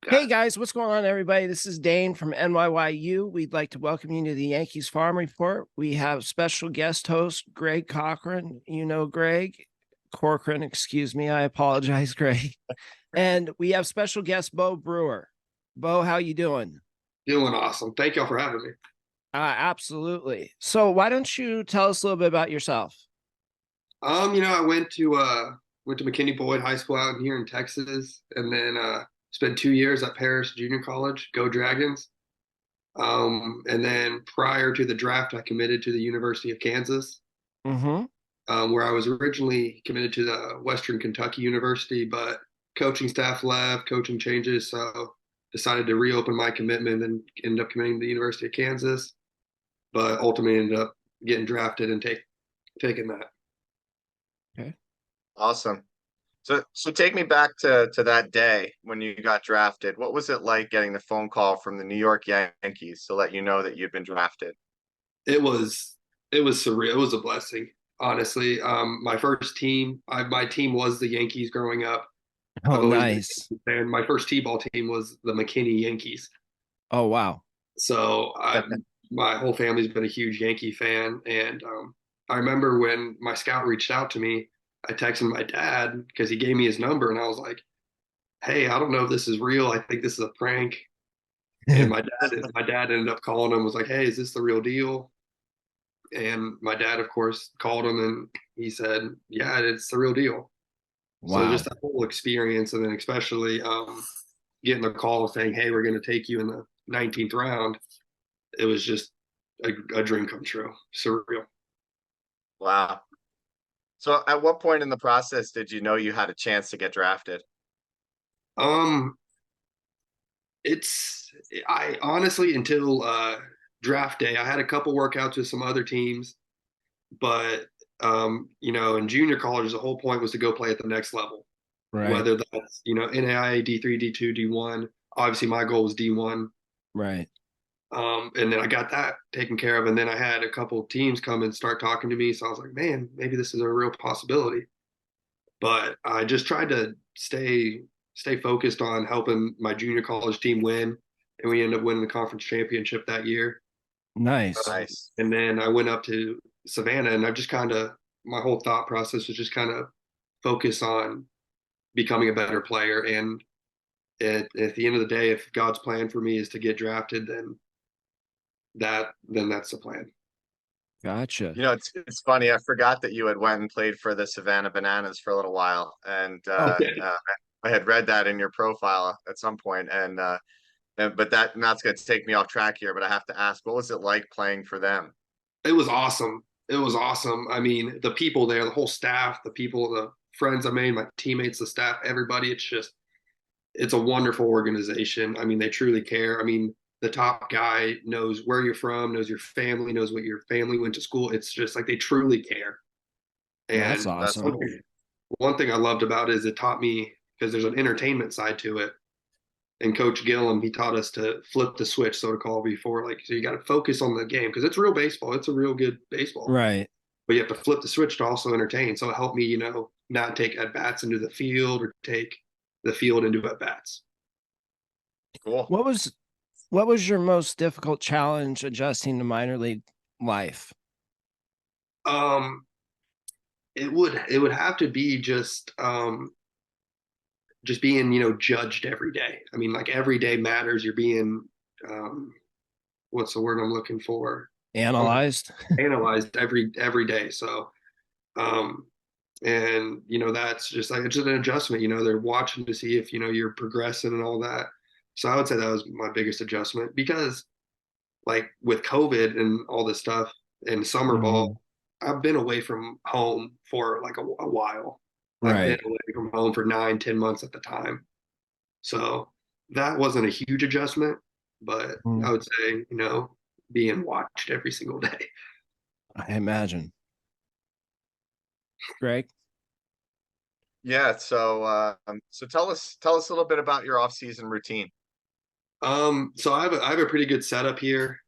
Hey guys, what's going on, everybody? This is Dayne from NYYU. We'd like to welcome you to the Yankees Farm Report. We have special guest host Greg Cochran. You know Greg Cochran, excuse me. I apologize, Greg. And we have special guest Beau Brewer. Beau, how you doing? Doing awesome. Thank y'all for having me. Absolutely. So why don't you tell us a little bit about yourself? I went to McKinney Boyd High School out here in Texas, and then spent 2 years at Paris Junior College. Go Dragons! And then prior to the draft, I committed to the University of Kansas, Mm-hmm. where I was originally committed to the Western Kentucky University, but coaching staff left, coaching changes, so decided to reopen my commitment and ended up committing to the University of Kansas, but ultimately ended up getting drafted and taking that. Okay. Awesome. So take me back to that day when you got drafted. What was it like getting the phone call from the New York Yankees to let you know that you'd been drafted? It was it was surreal. It was a blessing, honestly. My first team, my team was the Yankees growing up. Oh, I've always been nice. a Yankee fan. My first T-ball team was the McKinney Yankees. Oh, wow. So my whole family's been a huge Yankee fan, and I remember when my scout reached out to me, I texted my dad because he gave me his number, and I was like, "Hey, I don't know if this is real. I think this is a prank." And my dad ended up calling him, was like, "Hey, is this the real deal?" And my dad, of course, called him and he said, "Yeah, it's the real deal." So just Wow. that whole experience, and then especially getting a call saying, "Hey, we're going to take you in the 19th round," it was just a dream come true. Surreal. Wow. So at what point in the process did you know you had a chance to get drafted? Um, it's I honestly until draft day, I had a couple workouts with some other teams, but in junior college, the whole point was to go play at the next level, Right. whether that's NAIA D3, D2, D1. Obviously, my goal was D1. Right. And then I got that taken care of, and then I had a couple of teams come and start talking to me. So I was like, man, maybe this is a real possibility. But I just tried to stay focused on helping my junior college team win, and we ended up winning the conference championship that year. Nice. Nice. And then I went up to Savannah, and I just kind of my whole thought process was just kind of focus on becoming a better player. And at the end of the day, if God's plan for me is to get drafted, then that's the plan. Gotcha. It's funny. I forgot that you had went and played for the Savannah Bananas for a little while, and Okay. I had read that in your profile at some point, but that's going to take me off track here. But I have to ask, what was it like playing for them? It was awesome. It was awesome. I mean, the people there, the whole staff, the people, the friends I made, my teammates, the staff, everybody, it's a wonderful organization. I mean, they truly care. I mean, the top guy knows where you're from, knows your family, knows what your family went to school. It's just like they truly care. That's And That's awesome. one thing I loved about it is it taught me because there's an entertainment side to it. And Coach Gillum, he taught us to flip the switch, so to call before, like, so you got to focus on the game because it's real baseball. It's a real good baseball, Right. but you have to flip the switch to also entertain. So it helped me, not take at bats into the field or take the field into at bats. cool. What was what was your most difficult challenge adjusting to minor league life? Um, it would have to be just being judged every day. I mean, like every day matters. You're being um, what's the word I'm looking for? Analyzed? Analyzed every day. So um, and that's just like it's just an adjustment. They're watching to see if you're progressing and all that. So I would say that was my biggest adjustment because like with COVID and all this stuff and summer ball, Mhm. I've been away from home for like a while. I've been Right. away from home for 9, 10 months at the time. So that wasn't a huge adjustment, but I Mm, would say, being watched every single day. I imagine. Greg? Yeah. So tell us a little bit about your off-season routine. So I have a pretty good setup here.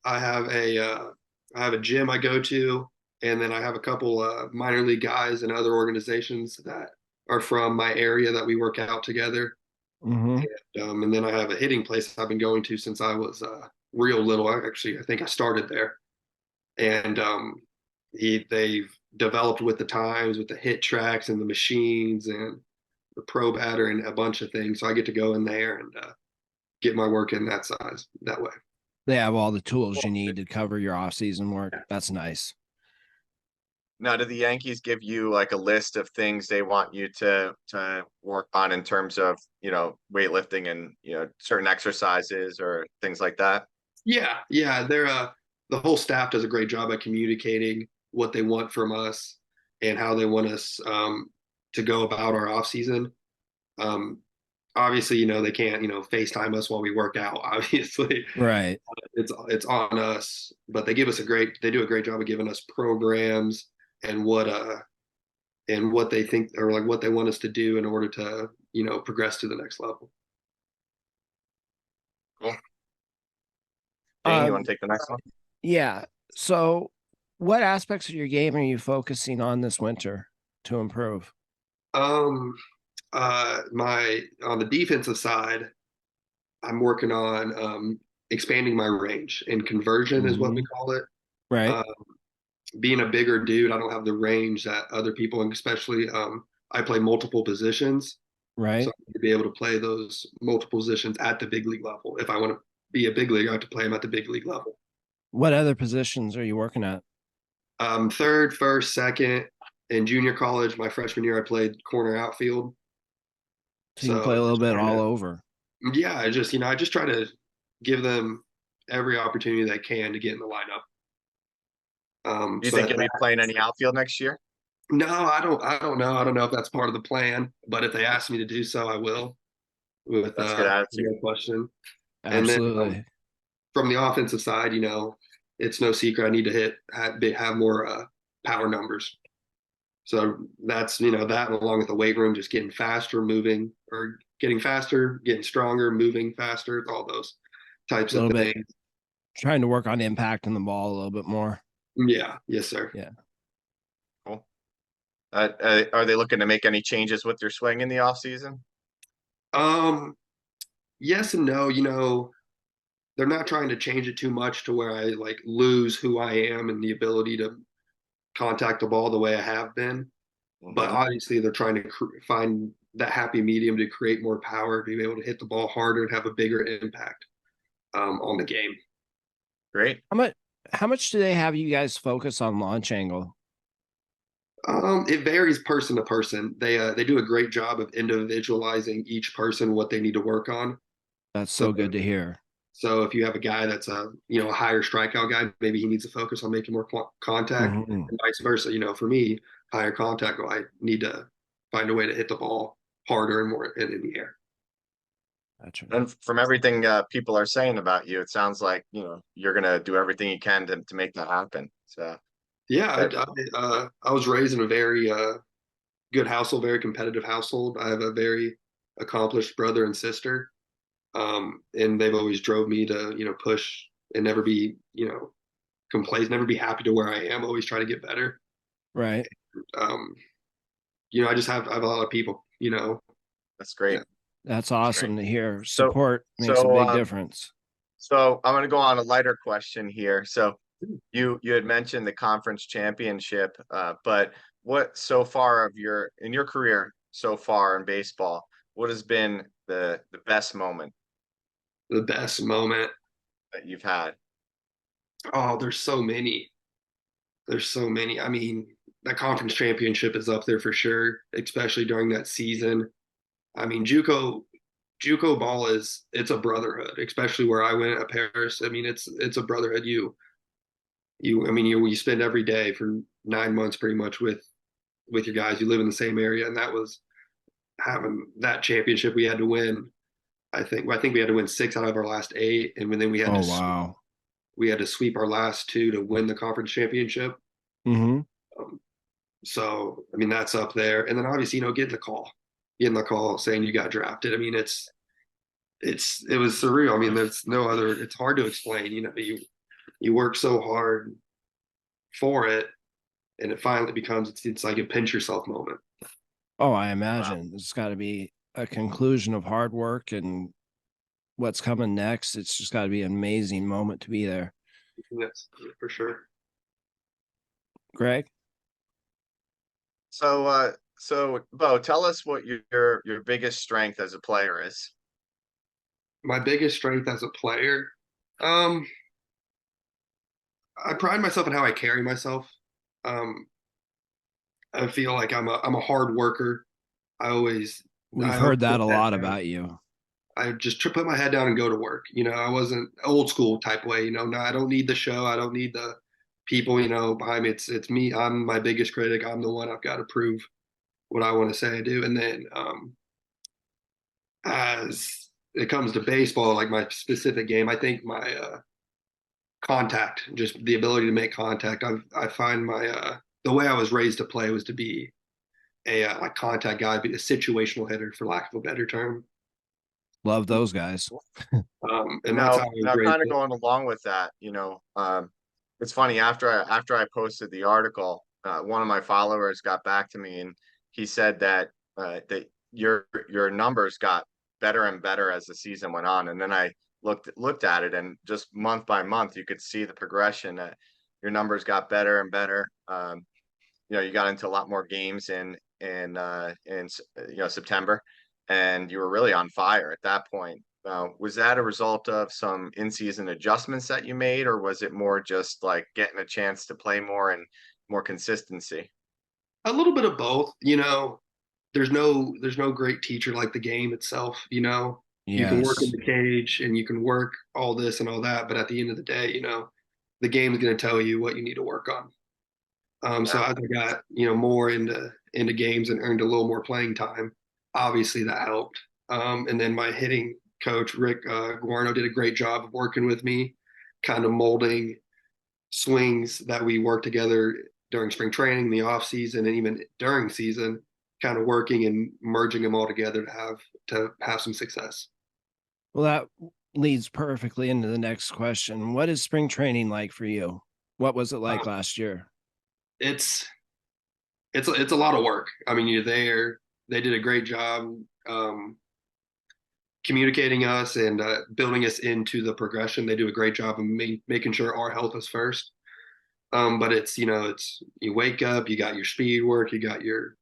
I have a gym I go to, and then I have a couple minor league guys and other organizations that are from my area that we work out together. Mm-hmm. And then I have a hitting place I've been going to since I was real little. I think I started there, and they've developed with the times, with the hit tracks and the machines and the pro batter and a bunch of things. So I get to go in there and get my work in that size that way. They have all the tools you need to cover your off-season work. That's nice. Now, do the Yankees give you like a list of things they want you to work on in terms of, weightlifting and, certain exercises or things like that? Yeah, they're the whole staff does a great job at communicating what they want from us and how they want us to go about our off season. Um, Obviously, they can't, FaceTime us while we work out. Obviously, Right. it's on us, but they do a great job of giving us programs and what they think or like what they want us to do in order to, progress to the next level. Cool. Dayne, you want Um, to take the next one? yeah. So what aspects of your game are you focusing this winter to improve? Um, my on the defensive side, I'm working on expanding my range and conversion is what we Mm-hmm. call it. Right. Uh, Being a bigger dude, I don't have the range that other people, and especially I play multiple positions, so Right. I need to be able to play those multiple positions at the big league level. If I want to be a big league, I have to play them at the big league level. What other positions are you working at? Third, first, second. In junior college, my freshman year, I played corner outfield. So you can So play a little just bit trying all to, over. yeah, I just try to give them every opportunity they can to get in the lineup. Do you So think that, you'll be playing any outfield next year? no, I don't know. I don't know if that's part of the plan, but if they ask me to do so, I will with That's good attitude. no question. And then Absolutely. from the offensive side, it's no secret I need to have more power numbers. So that's that along with the weight room, just getting faster, moving or getting faster, getting stronger, moving faster, all those A types of little bit things. trying to work on impacting the ball a little bit more. Yeah, yes, sir. Yeah. Cool. Are they looking to make any changes with their swing in the off season? Yes and no. They're not trying to change it too much to where I like lose who I am and the ability to contact the ball the way I have been. But Mm-hmm. obviously, they're trying to find that happy medium to create more power, to be able to hit the ball harder and have a bigger impact on the game. Great. How much do they have you guys focus on launch angle? It varies person to person. They do a great job of individualizing each person what they need to work on. That's So so good to hear. so if you have a guy that's a higher strikeout guy, maybe he needs to focus on making more contact, Mm-hmm. and vice versa. For me, higher contact, I need to find a way to hit the ball harder and more in the air. Gotcha. And from everything people are saying about you, it sounds like you're gonna do everything you can to make that happen. So Yeah, good. I was raised in a very good household, very competitive household. I have a very accomplished brother and sister, and they've always drove me to push and never be complacent, never be happy to where I am. Always try to get better. Right. Um, I have a lot of people. That's great. Yeah. That's That's great. awesome to hear. So Support makes a so big um difference. so I'm gonna go on a lighter question here. So you had mentioned the conference championship, but what so far of your career so far in baseball, what has been the best moment The best moment. that you've had? Oh, there's so many. There's so many. I mean, that conference championship is up there for sure, especially during that season. I mean, JUCO ball it's a brotherhood, especially where I went at Paris. I mean, it's a brotherhood. You spend every day for 9 months pretty much with your guys. You live in the same area, and that was having that championship we had to win. I think we had to win 6 out of our last 8, and then Oh wow. we had to sweep our last 2 to win the conference championship. Mm-hmm. Um, so I mean that's up there, and then obviously getting the call saying you got drafted. I mean it was surreal. I mean there's no other. It's hard to explain. You work so hard for it, and it finally becomes it's like a pinch yourself moment. Oh, I Wow. imagine it's got to be a conclusion of hard work and what's coming next. It's just got to be an amazing moment to be there. Yes, for sure. Greg? So Beau, tell us what your biggest strength as a player is. My biggest strength as a player, um, I pride myself in how I carry myself. Um, I feel like I'm a hard worker. I always We've I always heard that put a head lot down. about you. I just put my head down and go to work. I wasn't old school type way. No, I don't need the show. I don't need the people, behind me. It's me. I'm my biggest critic. I'm the one. I've got to prove what I want to say I do. And then as it comes to baseball, like my specific game, I think my contact, just the ability to make contact. I find my the way I was raised to play was to be a like contact guy, be a situational hitter, for lack of a better term. Love those guys. And that's how I was Now raised. kind of going along with that, it's funny after I posted the article, one of my followers got back to me and he said that your numbers got better and better as the season went on. And then I looked at it and just month by month you could see the progression that your numbers got better and better. You got into a lot more games in September, and you were really on fire at that point. Was that a result of some in-season adjustments that you made, or was it more just like getting a chance to play more and more consistency? A little bit of both. There's no great teacher like the game itself. You can work in Yes. the cage and you can work all this and all that, but at the end of the day, the game is going to tell you what you need to work on. So Yeah. as I got more into games and earned a little more playing time, obviously that helped. And then my hitting coach Rick Guarno did a great job of working with me, kind of molding swings that we worked together during spring training, the off season, and even during season, kind of working and merging them all together to have some success. Well, that leads perfectly into the next question. What is spring training like for you? What was it like Uh, last year? it's it's a lot of work. I mean, you're there. They did a great job communicating us and building us into the progression. They do a great job of making sure our health is first. But it's you wake up, you got your speed work, you got your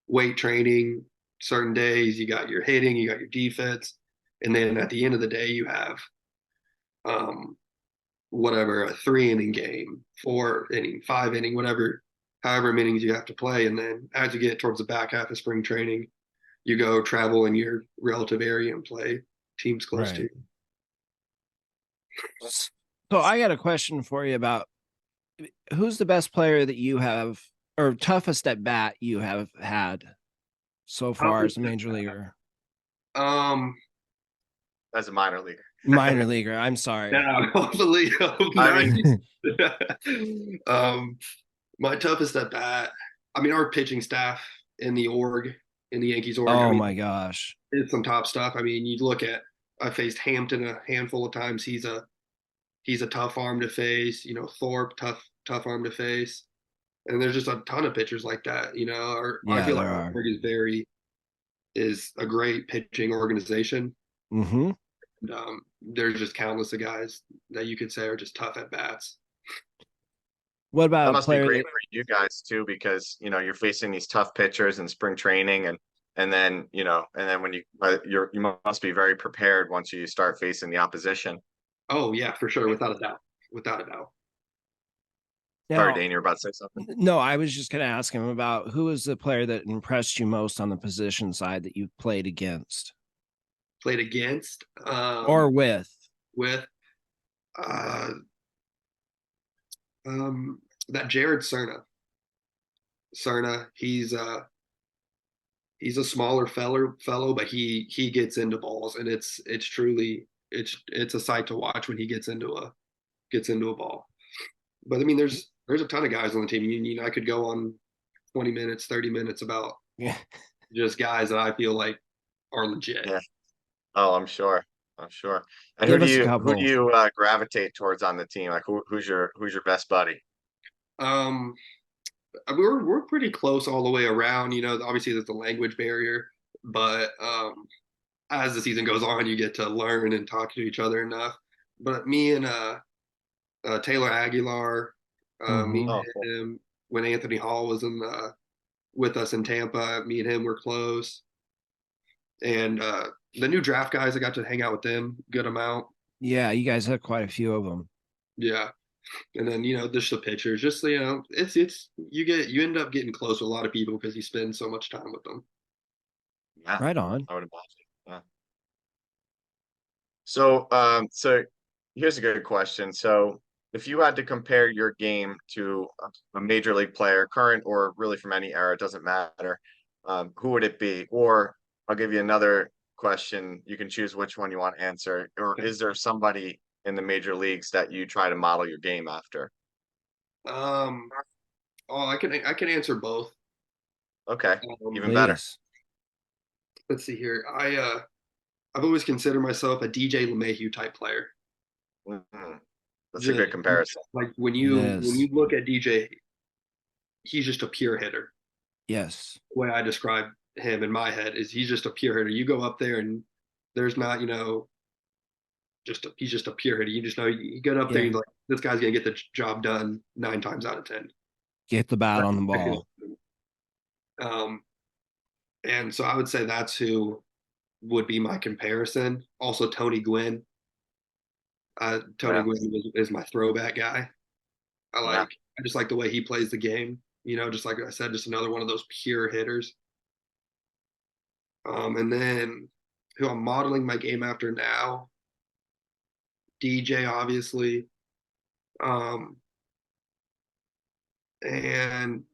weight training, certain days, you got your hitting, you got your defense, and then at the end of the day, you have um, whatever, a 3 inning game, 4 inning, 5 inning, whatever, however many innings you have to play. And then as you get towards the back half of spring training, you go travel in your relative area and play teams close to Right. you. So I got a question for you about who's the best player that you have or toughest at bat you have had so far as a major leaguer? Um, As a minor leaguer. Minor leaguer. I'm sorry. yeah, hopefully, I mean, um, my toughest at bat. I mean, our pitching staff in the org, in the Yankees org. I Oh mean, my gosh. it's some top stuff. I mean, you look at. I faced Hampton a handful of times. He's a tough arm to face. Thorpe, tough arm to face. And there's just a ton of pitchers like that. I Yeah, feel there like our are. org is a great pitching organization. Mm-hmm. And, there's just countless of guys that you could say are just tough at bats. What that about a must be player great that for you guys too, because you're facing these tough pitchers in spring training, and then when you must be very prepared once you start facing the opposition. Oh yeah, for sure, without a doubt, without a doubt. Sorry, now Dane, you're about to say something. no, I was just gonna ask him about who is the player that impressed you most on the position side that you've played against Played against or with. with uh, that Jared Cerna. He's a smaller fellow, but he gets into balls, and it's truly it's a sight to watch when he gets into a ball. But I mean, there's a ton of guys on the team. I could go on 20 minutes, 30 minutes about Yeah. just guys that I feel like are legit. Yeah. Oh, I'm sure. I'm sure. And who Give do us a you who do couple. you gravitate towards on the team? Like who's your best buddy? Um, we're pretty close all the way around. Obviously there's the language barrier, But as the season goes on, you get to learn and talk to each other enough. But me and Taylor Aguilar, me Hmm. Oh, cool. and him, when Anthony Hall was with us in Tampa, me and him were close. And the new draft guys, I got to hang out with them good amount. Yeah, you guys had quite a few of them. Yeah. And then, just the pictures, just, it's, you end up getting close with a lot of people because you spend so much time with them. Yeah, Right on. I would imagine. Yeah. So here's a good question. So, if you had to compare your game to a major league player, current or really from any era, it doesn't matter, who would it be? Or I'll give you another question. You can choose which one you want to answer. Or Okay. is there somebody in the major leagues that you try to model your game after? Um, oh, I can answer both. Okay, Um, even better. Please. let's see here. I've always considered myself a DJ LeMahieu type player. Mhm. That's a Just good comparison. like when It you is. look at DJ, he's just a pure hitter. Yes. The way I describe him in my head is he's just a pure hitter. You go up there and there's not, he's just a pure hitter. You just know you get up there, Yeah. you're like, this guy's gonna get the job done 9 times out of 10. Get the bat on the That's ball. um, and so I would say that's who would be my comparison. Also, Tony Gwynn. Tony Yeah, Gwynn is my throwback guy. yeah. I just like the way he plays the game. Just like I said, just another one of those pure hitters. And then who I'm modeling my game after now, DJ, obviously. Um, and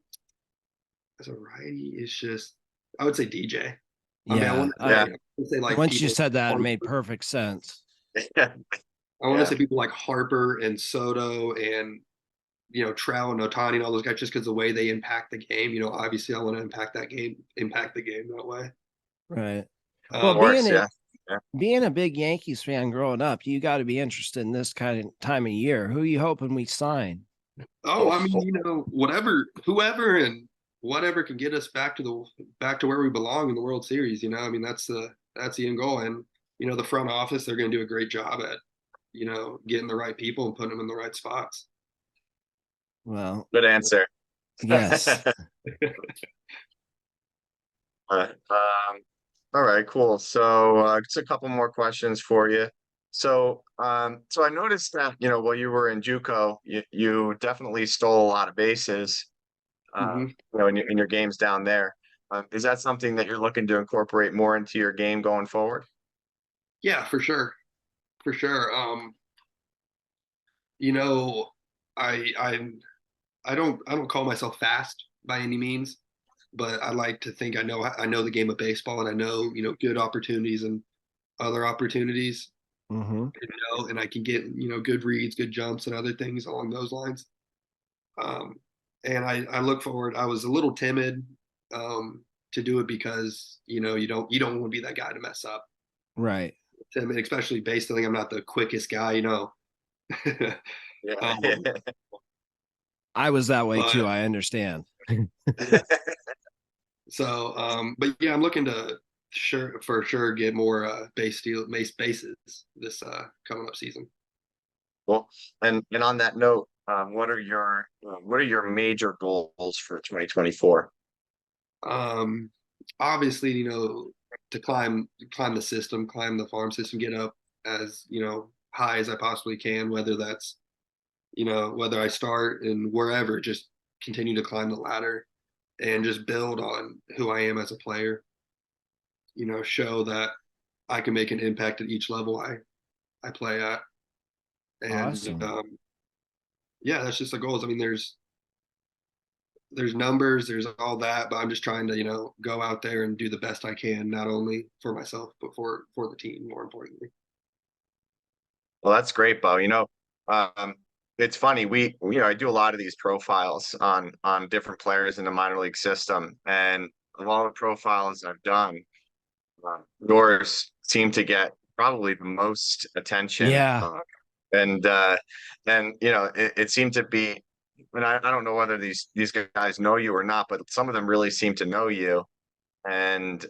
as a righty, it's just I would say DJ. I mean, Yeah. Yeah. I would say like Once you people. said that, it made perfect sense. I want to Yeah. say people like Harper and Soto and Trout and Otani and all those guys just because the way they impact the game. Obviously I want to impact the game that way. Right. Well, Of Um, course, yeah. Yeah. being a big Yankees fan growing up, you got to be interested in this kind of time of year. Who you hoping we sign? oh, Oh, I mean, whoever and whatever can get us back to where we belong in the World Series. I mean that's the end goal, and the front office they're going to do a great job at getting the right people and putting them in the right spots. Well, good answer. yes. All right, cool. So, just a couple more questions for you. So I noticed that, while you were in JUCO, you definitely stole a lot of bases, Hmm. in your games down there. Is that something that you're looking to incorporate more into your game going forward? Yeah, for sure. You know, I don't call myself fast by any means, but I like to think I know the game of baseball and I know good opportunities and other opportunities, Hmm. and I can get good reads, good jumps, and other things along those lines. Um, and I look forward. I was a little timid to do it because you don't want to be that guy to mess up. Right. Timid, especially base stealing. I'm not the quickest guy. Yeah. um, I was that way too. but I understand. but yeah, I'm looking to for sure get more base bases this coming up season. Well, and on that note, what are your major goals for 2024? Um, obviously, to climb the system, climb the farm system, get up as high as I possibly can. Whether that's whether I start and wherever, just continue to climb the ladder and just build on who I am as a player. Show that I can make an impact at each level I play at, and Awesome. yeah, that's just the goals. I mean, there's numbers, there's all that, but I'm just trying to, go out there and do the best I can, not only for myself, but for the team, more importantly. Well, that's great, Bo. Um, it's funny. I do a lot of these profiles on different players in the minor league system, and of all the profiles I've done, yours seem to get probably the most attention. Yeah. And it seemed to be, and I don't know whether these guys know you or not, but some of them really seem to know you. and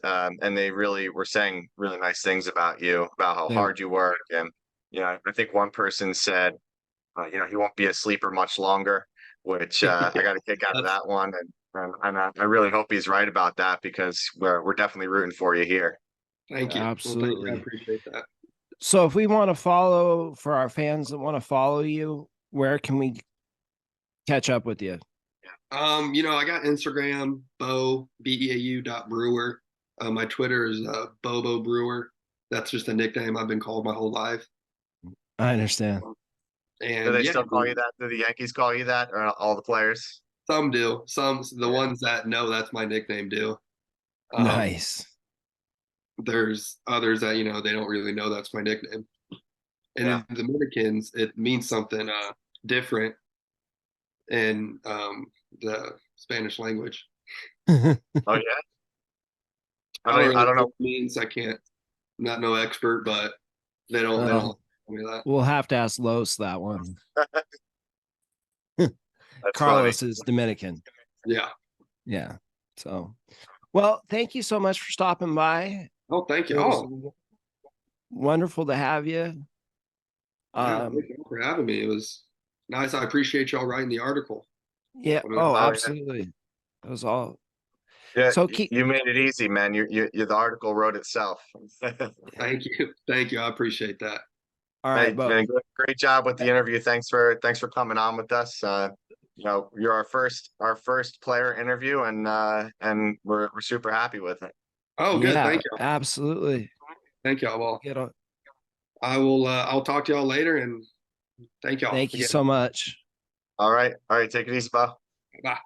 they really were saying really nice things about you, about how hard you work. And I think one person said, he won't be a sleeper much longer, which I got a kick out of that one. And I really hope he's right about that, because we're definitely rooting for you here. Thank you. Absolutely. Well, thank you. I appreciate that. So if we want to follow, for our fans that want to follow you, where can we catch up with you? I got Instagram, Beau, Brewer. My Twitter is Beau Brewer. That's just a nickname I've been called my whole life. I understand. And Do they still call you that? Do the Yankees call you that, or all the players? some do. The ones that know that's my nickname do. Nice. There's others that they don't really know that's my nickname. And in the Dominicans, it means something different in the Spanish language. Oh yeah. I don't know what it means. I can't. I'm not no expert, but they don't tell me that. We'll have to ask Los that one. That's Carlos funny. is Dominican. Yeah. Yeah. So, well, thank you so much for stopping by. Oh, thank you. It was wonderful to have you. Thank you for having me. It was nice. I appreciate y'all writing the article. Yeah. Oh, absolutely. It was all. Yeah. So you made it easy, man. The article wrote itself. Thank you. Thank you. I appreciate that. All right, man, great job with the interview. Thanks for coming on with us. You're our first player interview, and we're super happy with it. Oh, good. Thank you. Absolutely. Thank y'all. I'll talk to y'all later, and thank y'all. Thank you so much. All right. Take it easy, Beau. Bye.